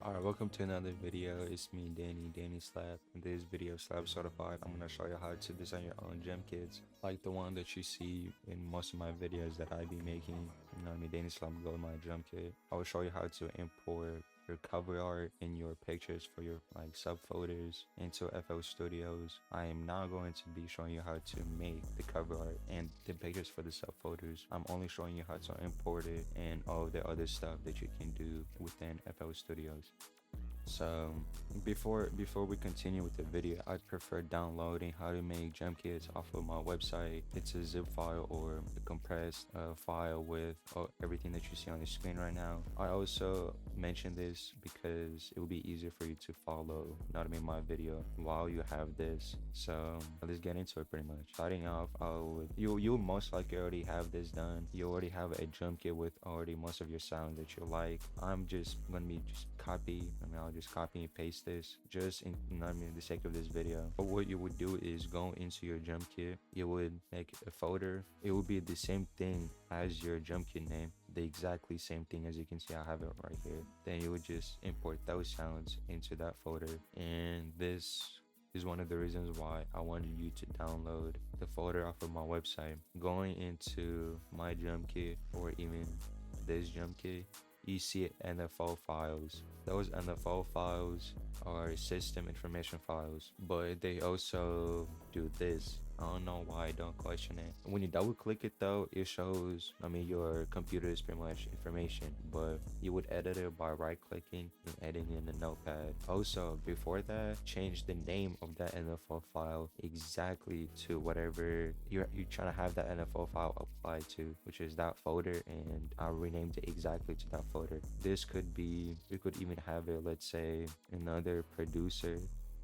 Alright, welcome to another video. It's me, dannyslap. In this video, slap certified, I'm gonna show you how to design your own gem kits, like the one that you see in most of my videos that I be making. You know what I mean? Danny Slap Go My Drum Kit. I will show you how to import your cover art and your pictures for your like subfolders into FL Studios. I am now going to be showing you how to make the cover art and the pictures for the subfolders. I'm only showing you how to import it and all the other stuff that you can do within FL Studios. So before we continue with the video, I'd prefer downloading how to make gem kits off of my website. It's a zip file or a compressed file with everything that you see on the screen right now. I also mention this because it will be easier for you to follow, not me, my video while you have this. So let's get into it. Pretty much starting off, you'll most likely already have this done. You already have a drum kit with already most of your sounds that you like. I'm just gonna be I'll just copy and paste this just in the sake of this video. But what you would do is go into your drum kit. You would make a folder. It would be the same thing as your drum kit name, the exactly same thing. As you can see, I have it right here. Then you would just import those sounds into that folder, and this is one of the reasons why I wanted you to download the folder off of my website. Going into my drum kit or even this drum kit, you see NFO files. Those NFO files are system information files, but they also do this. I don't know why, don't question it. When you double click it though, it shows, your computer's pretty much information, but you would edit it by right clicking and editing in the notepad. Also, before that, change the name of that NFO file exactly to whatever you're trying to have that NFO file applied to, which is that folder, and I renamed it exactly to that folder. This could be, we could even have it, let's say, another producer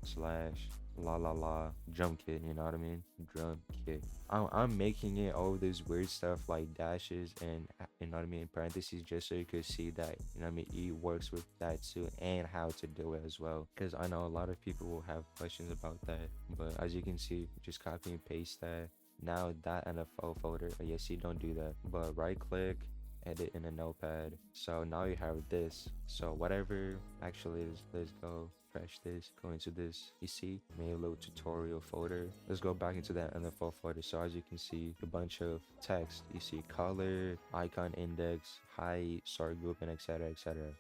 slash la drum kit, you know what I mean? Drum kit. I'm making it all this weird stuff like dashes and, you know what I mean, parentheses, just so you could see that, you know what I mean, it works with that too, and how to do it as well, because I know a lot of people will have questions about that. But as you can see, just copy and paste that. Now that NFO folder, yes, you don't do that, but right click, edit in a notepad. So now you have this. So whatever actually is, let's go refresh this, go into this, you see, made a little tutorial folder. Let's go back into that NFO folder. So as you can see, a bunch of text. You see color, icon index, height, sort group, and etc.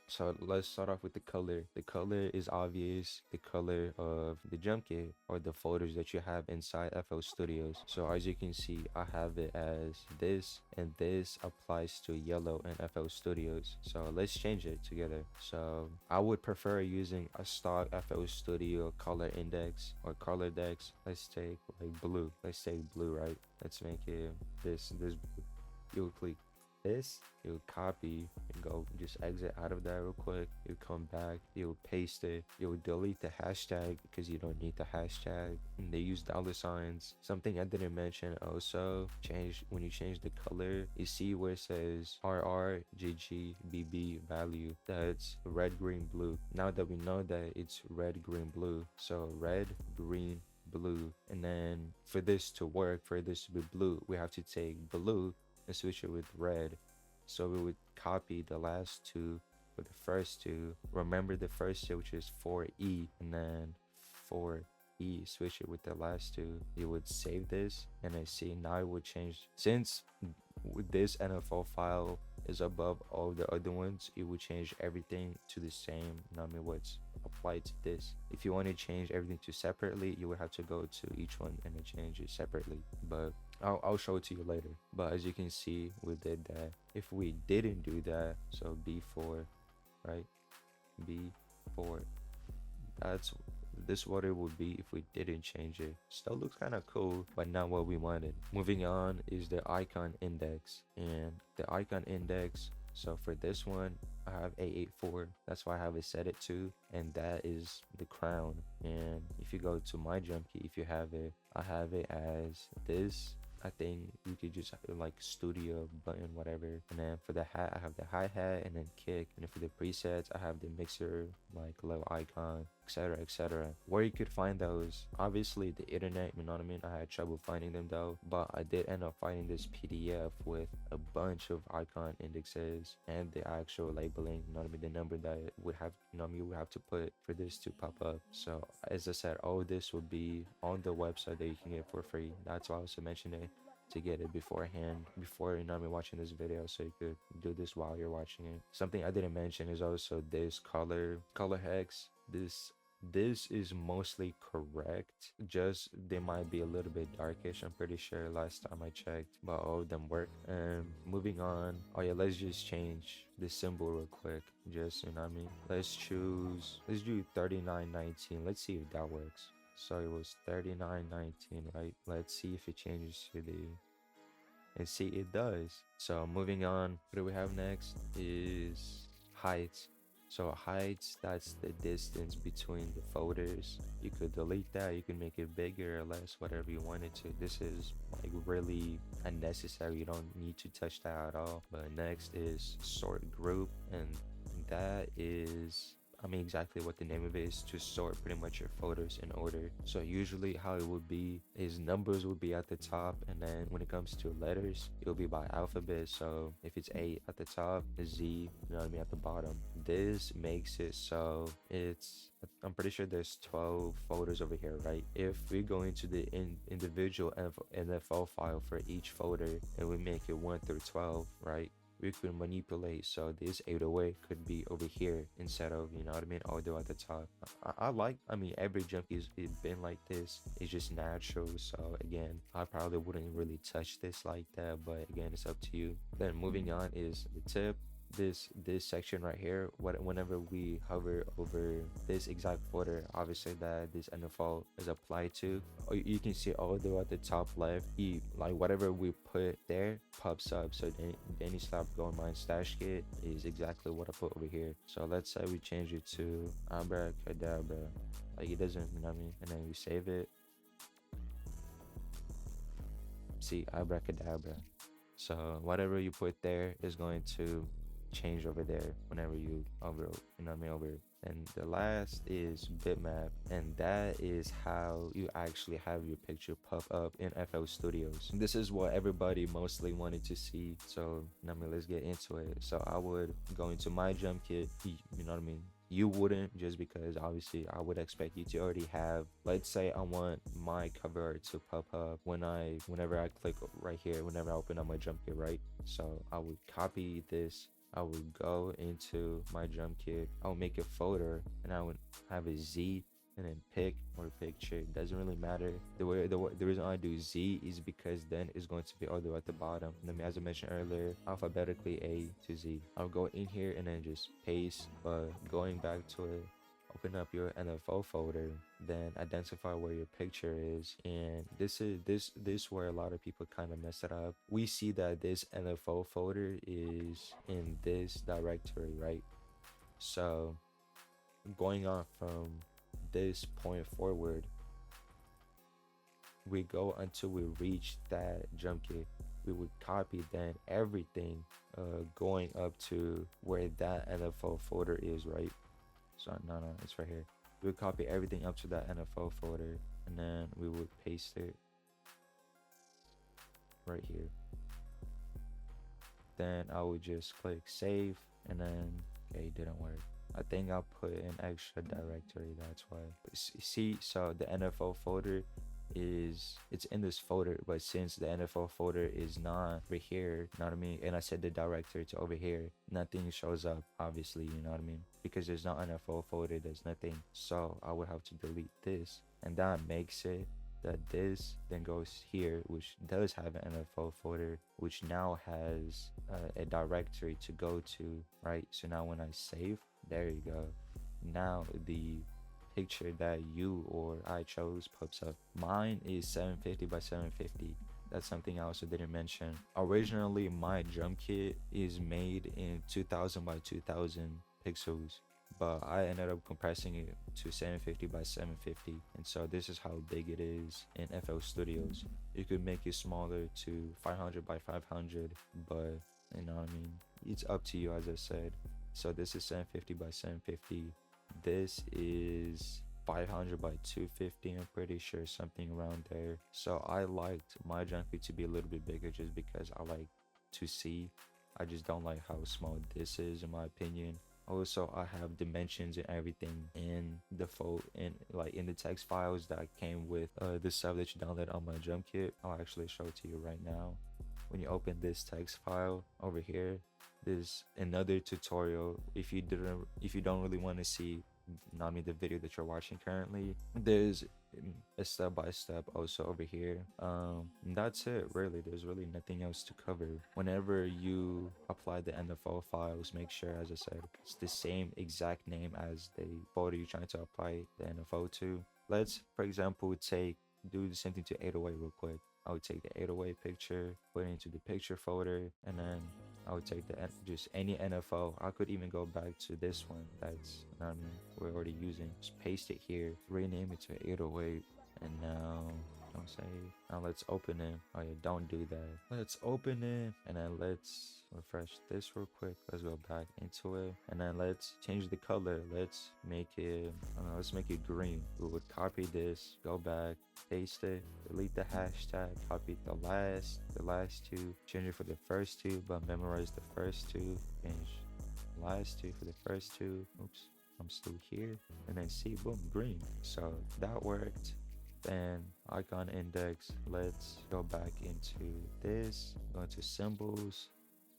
So let's start off with the color. The color is obvious, the color of the drum kit or the folders that you have inside FL Studios. So as you can see, I have it as this, and this applies to yellow in FL Studios. So let's change it together. So I would prefer using a stock FL Studio color index or color dex. Let's take like blue. Let's take blue, right? Let's make it this blue. You would click this, you would copy and go just exit out of that real quick. You come back, you would paste it, you would delete the hashtag because you don't need the hashtag, and they use dollar signs. Something I didn't mention also, when you change the color, you see where it says RRGGBB value, that's red, green, blue. Now that we know that it's red, green, blue, so red, green, blue, and then for this to work, for this to be blue, we have to take blue and switch it with red. So we would copy the last two for the first two. Remember the first two, which is 4E, and then 4E, switch it with the last two. You would save this, and I see now it would change. Since this NFO file is above all the other ones, it would change everything to the same, what's applied to this. If you want to change everything to separately, you would have to go to each one and then change it separately, but I'll show it to you later. But as you can see, we did that. If we didn't do that, so B4, right, B4, that's this what it would be if we didn't change it. Still looks kind of cool, but not what we wanted. Moving on is the icon index, and the icon index, so for this one I have A84, that's why I have it set it to, and that is the crown. And if you go to my drum kit, if you have it, I have it as this I think you could just like studio button, whatever. And then for the hat, I have the hi-hat and then kick. And then for the presets, I have the mixer, like little icon, etc, etc. Where you could find those, obviously the internet, you know what I mean. I had trouble finding them though, but I did end up finding this PDF with a bunch of icon indexes and the actual labeling, you know what I mean, the number that would have, you know what I mean, you would have to put for this to pop up. So as I said, all this would be on the website that you can get for free. That's why I also mentioned it, to get it beforehand, before, you know what I mean, watching this video, so you could do this while you're watching it. Something I didn't mention is also this color hex. This is mostly correct, just they might be a little bit darkish, I'm pretty sure, last time I checked, but all of them work. And moving on, oh yeah, let's just change the symbol real quick, just, you know what I mean, let's do 3919. Let's see if that works. So it was 3919, right? Let's see if it changes to the, and see, it does. So moving on, what do we have next is height. So heights, that's the distance between the folders. You could delete that, you can make it bigger or less, whatever you wanted to. This is like really unnecessary, you don't need to touch that at all. But next is sort group, and that is, I mean, exactly what the name of it is, to sort pretty much your folders in order. So usually how it would be is numbers would be at the top, and then when it comes to letters, it'll be by alphabet. So if it's A at the top, Z, you know what I mean, at the bottom. This makes it so it's, I'm pretty sure there's 12 folders over here, right? If we go into the individual NFO file for each folder and we make it 1 through 12, right? We could manipulate, so this 808 could be over here instead of, you know what I mean, all the way at the top. I mean, every jump is been like this. It's just natural. So again, I probably wouldn't really touch this like that, but again, it's up to you. Then moving on is the tip. This section right here, whenever we hover over this exact folder, obviously that this NFO is applied to, you can see all the way at the top left, like whatever we put there pops up. So dannyslap Gold Mine Stash Kit is exactly what I put over here. So let's say we change it to abracadabra, like it doesn't, you know what I mean, and then we save it. See, abracadabra. So whatever you put there is going to change over there whenever you over, you know what I mean, over. And the last is bitmap, and that is how you actually have your picture pop up in FL Studios. This is what everybody mostly wanted to see, so I mean, let's get into it. So I would go into my jump kit, you know what I mean. You wouldn't, just because obviously I would expect you to already have, let's say I want my cover art to pop up whenever I click right here, whenever I open up my jump kit, right? So I would copy this, I would go into my drum kit, I would make a folder, and I would have a Z and then pick or picture. It doesn't really matter. The reason I do Z is because then it's going to be all the way at the bottom. And then, as I mentioned earlier, alphabetically A to Z. I'll go in here and then just paste, but going back to it, open up your NFO folder, then identify where your picture is. And this is where a lot of people kind of mess it up. We see that this NFO folder is in this directory, right? So going on from this point forward, we go until we reach that jump kit. We would copy then everything going up to where that NFO folder is, right? So no, it's right here. We would copy everything up to that NFO folder, and then we would paste it right here. Then I would just click save, and then okay, it didn't work. I think I put an extra directory, that's why. See, so the NFO folder it's in this folder, but since the NFO folder is not right here, you know what I mean, and I set the directory to over here, nothing shows up, obviously, you know what I mean, because there's not NFO folder, there's nothing. So I would have to delete this, and that makes it that this then goes here, which does have an NFO folder, which now has a directory to go to, right? So now when I save, there you go, now the picture that you or I chose pops up. Mine is 750 by 750. That's something I also didn't mention. Originally, my drum kit is made in 2000 by 2000 pixels, but I ended up compressing it to 750 by 750, and so this is how big it is in FL Studios. You could make it smaller to 500 by 500, but you know what I mean, it's up to you, as I said. So this is 750 by 750. This is 500 by 250, I'm pretty sure, something around there. So I liked my Drumkit to be a little bit bigger just because I like to see. I just don't like how small this is, in my opinion. Also, I have dimensions and everything in the in the text files that came with the stuff that you download on my Drumkit. I'll actually show it to you right now. When you open this text file over here, there's another tutorial. If you don't really want to see, not me, the video that you're watching currently, there's a step-by-step also over here. That's it, really. There's really nothing else to cover. Whenever you apply the NFO files, make sure, as I said, it's the same exact name as the folder you're trying to apply the NFO to. Let's, for example, do the same thing to 808 real quick. I would take the 808 picture, put it into the picture folder, and then I would take just any NFO. I could even go back to this one that's we're already using. Just paste it here, rename it to 808, and now don't save. Now let's open it. Oh yeah, don't do that. Let's open it, and then let's refresh this real quick. Let's go back into it, and then let's change the color. Let's make it, let's make it green. We would copy this, go back, paste it, delete the hashtag, copy the last two, change it for the first two, but memorize the first two, change the last two for the first two. Oops, I'm still here, and then see, boom, green. So that worked. Then icon index, let's go back into this, go into symbols.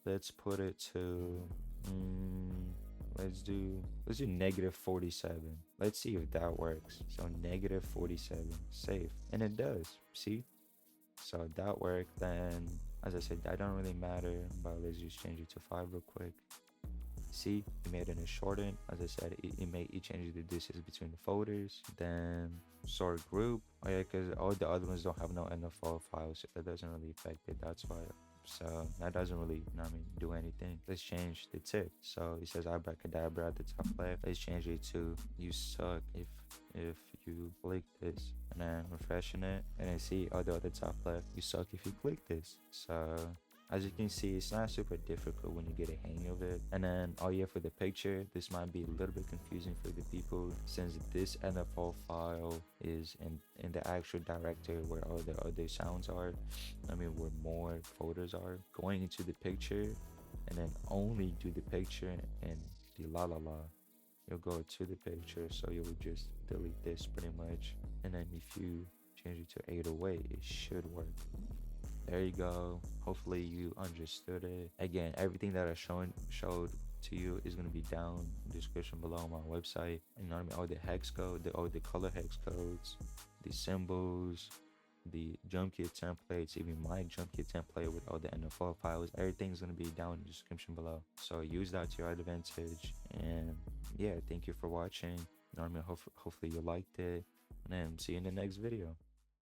Let's put it to let's do -47. Let's see if that works. So -47, save, and it does. See, so that worked. Then, as I said, that don't really matter, but let's just change it to 5 real quick. See, it made it a shorten. As I said, it changes the distance between the folders. Then sort group. Oh yeah, because all the other ones don't have no NFO files, so that doesn't really affect it. That's why. So that doesn't really, do anything. Let's change the tip. So it says abracadabra at the top left. Let's change it to you suck if you click this, and then refreshing it, and then see, although at the top left, you suck if you click this. So as you can see, it's not super difficult when you get a hang of it. And then, oh yeah, for the picture, this might be a little bit confusing for the people, since this NFO file is in the actual directory where all the other sounds are. Where more folders are. Going into the picture, and then only do the picture and the la la la. You'll go to the picture, so you will just delete this pretty much. And then if you change it to 808, it should work. There you go. Hopefully you understood it. Again, everything that I showed to you is going to be down in the description below on my website. And all the hex code, all the color hex codes, the symbols, the Drumkit templates, even my Drumkit template with all the NFO files, everything's going to be down in the description below. So use that to your advantage. And yeah, thank you for watching. Hopefully you liked it, and then see you in the next video.